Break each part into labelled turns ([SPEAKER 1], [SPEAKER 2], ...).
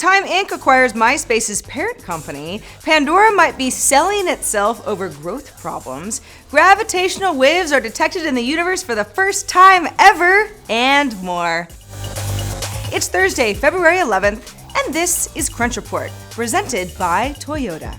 [SPEAKER 1] Time Inc. acquires Myspace's parent company. Pandora might be selling itself over growth problems. Gravitational waves are detected in the universe for the first time ever, and more. It's Thursday, February 11th, and this is Crunch Report, presented by Toyota.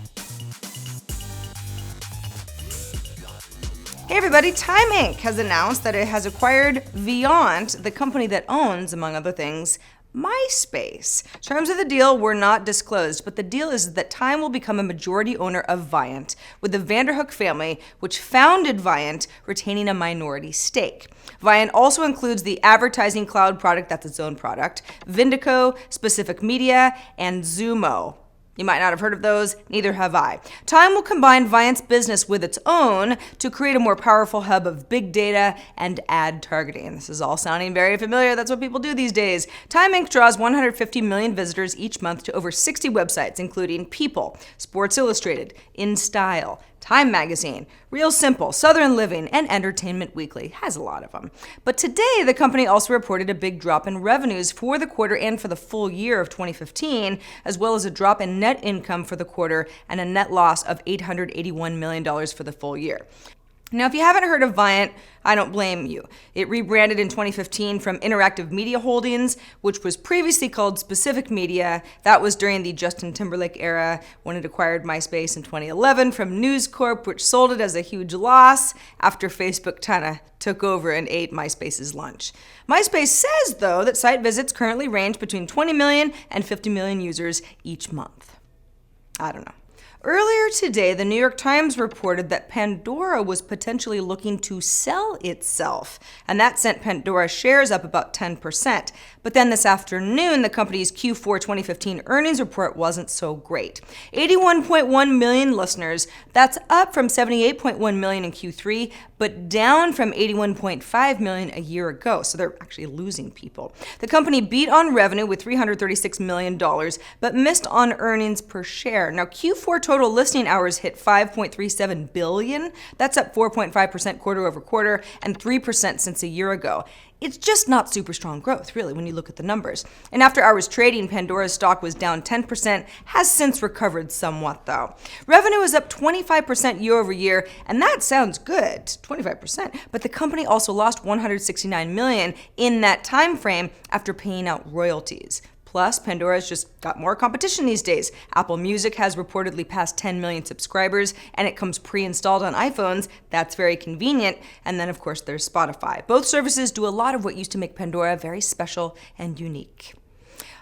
[SPEAKER 1] Hey everybody, Time Inc. has announced that it has acquired Viant, the company that owns, among other things, Myspace. Terms of the deal were not disclosed, but the deal is that Time will become a majority owner of Viant, with the Vanderhook family, which founded Viant, retaining a minority stake. Viant also includes the advertising cloud product, that's its own product, Vindico, Specific Media, and Zumo. You might not have heard of those, neither have I. Time will combine Viant's business with its own to create a more powerful hub of big data and ad targeting. This is all sounding very familiar. That's what people do these days. Time Inc. draws 150 million visitors each month to over 60 websites, including People, Sports Illustrated, InStyle, Time Magazine, Real Simple, Southern Living, and Entertainment Weekly. Has a lot of them. But today, the company also reported a big drop in revenues for the quarter and for the full year of 2015, as well as a drop in net income for the quarter and a net loss of $881 million for the full year. Now, if you haven't heard of Viant, I don't blame you. It rebranded in 2015 from Interactive Media Holdings, which was previously called Specific Media. That was during the Justin Timberlake era when it acquired Myspace in 2011 from News Corp, which sold it as a huge loss after Facebook kind of took over and ate Myspace's lunch. Myspace says, though, that site visits currently range between 20 million and 50 million users each month. I don't know. Earlier today, the New York Times reported that Pandora was potentially looking to sell itself, and that sent Pandora shares up about 10%. But then this afternoon, the company's Q4 2015 earnings report wasn't so great. 81.1 million listeners, that's up from 78.1 million in Q3, but down from 81.5 million a year ago, so they're actually losing people. The company beat on revenue with $336 million, but missed on earnings per share. Now, Q4 total listening hours hit 5.37 billion. That's up 4.5% quarter over quarter and 3% since a year ago. It's just not super strong growth, really, when you look at the numbers. And after hours trading, Pandora's stock was down 10%, has since recovered somewhat, though. Revenue is up 25% year over year, and that sounds good, 25%. But the company also lost $169 million in that time frame after paying out royalties. Plus, Pandora's just got more competition these days. Apple Music has reportedly passed 10 million subscribers, and it comes pre-installed on iPhones. That's very convenient. And then, of course, there's Spotify. Both services do a lot of what used to make Pandora very special and unique.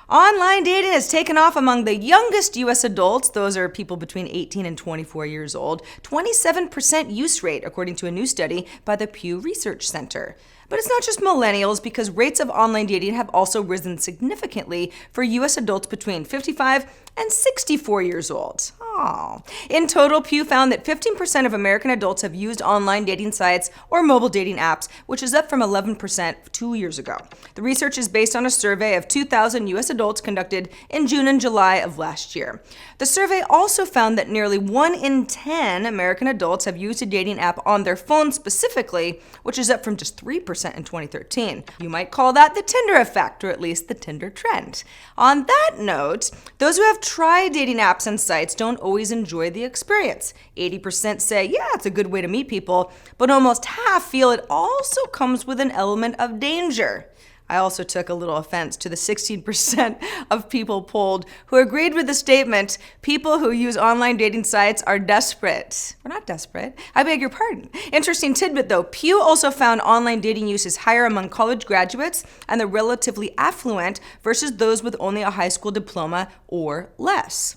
[SPEAKER 1] Online dating has taken off among the youngest U.S. adults. Those are people between 18 and 24 years old. 27% use rate, according to a new study by the Pew Research Center. But it's not just millennials, because rates of online dating have also risen significantly for U.S. adults between 55 and 64 years old. Oh. In total, Pew found that 15% of American adults have used online dating sites or mobile dating apps, which is up from 11% 2 years ago. The research is based on a survey of 2,000 U.S. adults conducted in June and July of last year. The survey also found that nearly 1 in 10 American adults have used a dating app on their phone specifically, which is up from just 3% in 2013. You might call that the Tinder effect, or at least the Tinder trend. On that note, those who have tried dating apps and sites don't always enjoy the experience. 80% say, yeah, it's a good way to meet people, but almost half feel it also comes with an element of danger. I also took a little offense to the 16% of people polled who agreed with the statement, people who use online dating sites are desperate. We're not desperate. I beg your pardon. Interesting tidbit though, Pew also found online dating use is higher among college graduates and the relatively affluent versus those with only a high school diploma or less.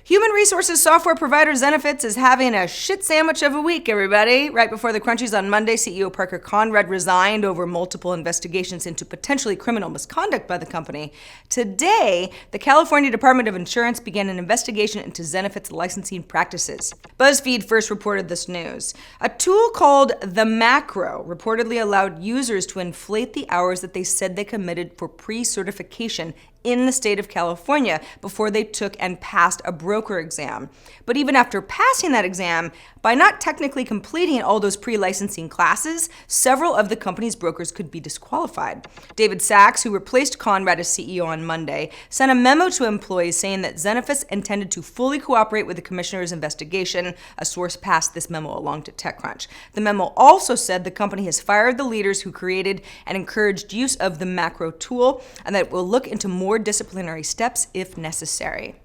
[SPEAKER 1] Human resources software provider Zenefits is having a shit sandwich of a week, everybody. Right before the crunchies on Monday, CEO Parker Conrad resigned over multiple investigations into potentially criminal misconduct by the company. Today, the California Dept of Insurance began an investigation into Zenefits licensing practices. BuzzFeed first reported this news. A tool called The Macro reportedly allowed users to inflate the hours that they said they committed for pre-certification in the state of California before they took and passed a broker exam. But even after passing that exam, by not technically completing all those pre-licensing classes, several of the company's brokers could be disqualified. David Sachs, who replaced Conrad as CEO on Monday, sent a memo to employees saying that Zenefits intended to fully cooperate with the commissioner's investigation. A source passed this memo along to TechCrunch. The memo also said the company has fired the leaders who created and encouraged use of the macro tool, and that it will look into more disciplinary steps if necessary.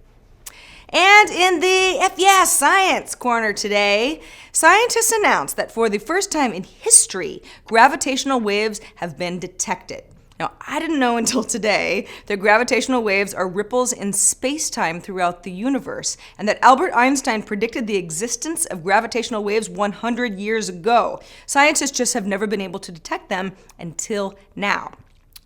[SPEAKER 1] And in the science corner today, scientists announced that for the first time in history, gravitational waves have been detected. Now, I didn't know until today that gravitational waves are ripples in space-time throughout the universe, and that Albert Einstein predicted the existence of gravitational waves 100 years ago. Scientists just have never been able to detect them until now.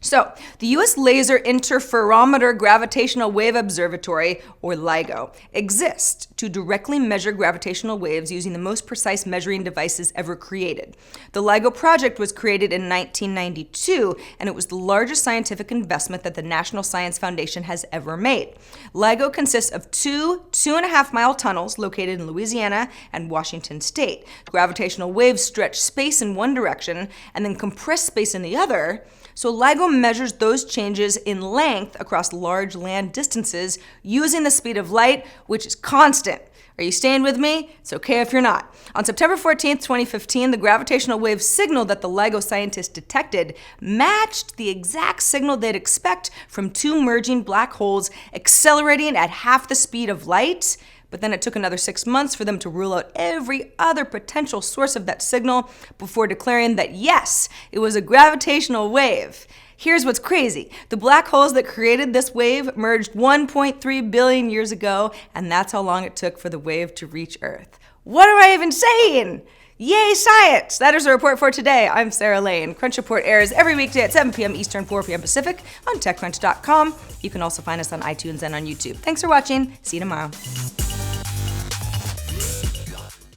[SPEAKER 1] So, the U.S. Laser Interferometer Gravitational Wave Observatory, or LIGO, exists to directly measure gravitational waves using the most precise measuring devices ever created. The LIGO project was created in 1992, and it was the largest scientific investment that the National Science Foundation has ever made. LIGO consists of two 2.5-mile tunnels located in Louisiana and Washington state. Gravitational waves stretch space in one direction and then compress space in the other. So LIGO measures those changes in length across large land distances using the speed of light, which is constant. Are you staying with me? It's okay if you're not. On September 14th, 2015, the gravitational wave signal that the LIGO scientists detected matched the exact signal they'd expect from two merging black holes accelerating at half the speed of light. But then it took another 6 months for them to rule out every other potential source of that signal before declaring that yes, it was a gravitational wave. Here's what's crazy. The black holes that created this wave merged 1.3 billion years ago, and that's how long it took for the wave to reach Earth. What am I even saying? Yay, science! That is the report for today. I'm Sarah Lane. Crunch Report airs every weekday at 7 p.m. Eastern, 4 p.m. Pacific on TechCrunch.com. You can also find us on iTunes and on YouTube. Thanks for watching. See you tomorrow.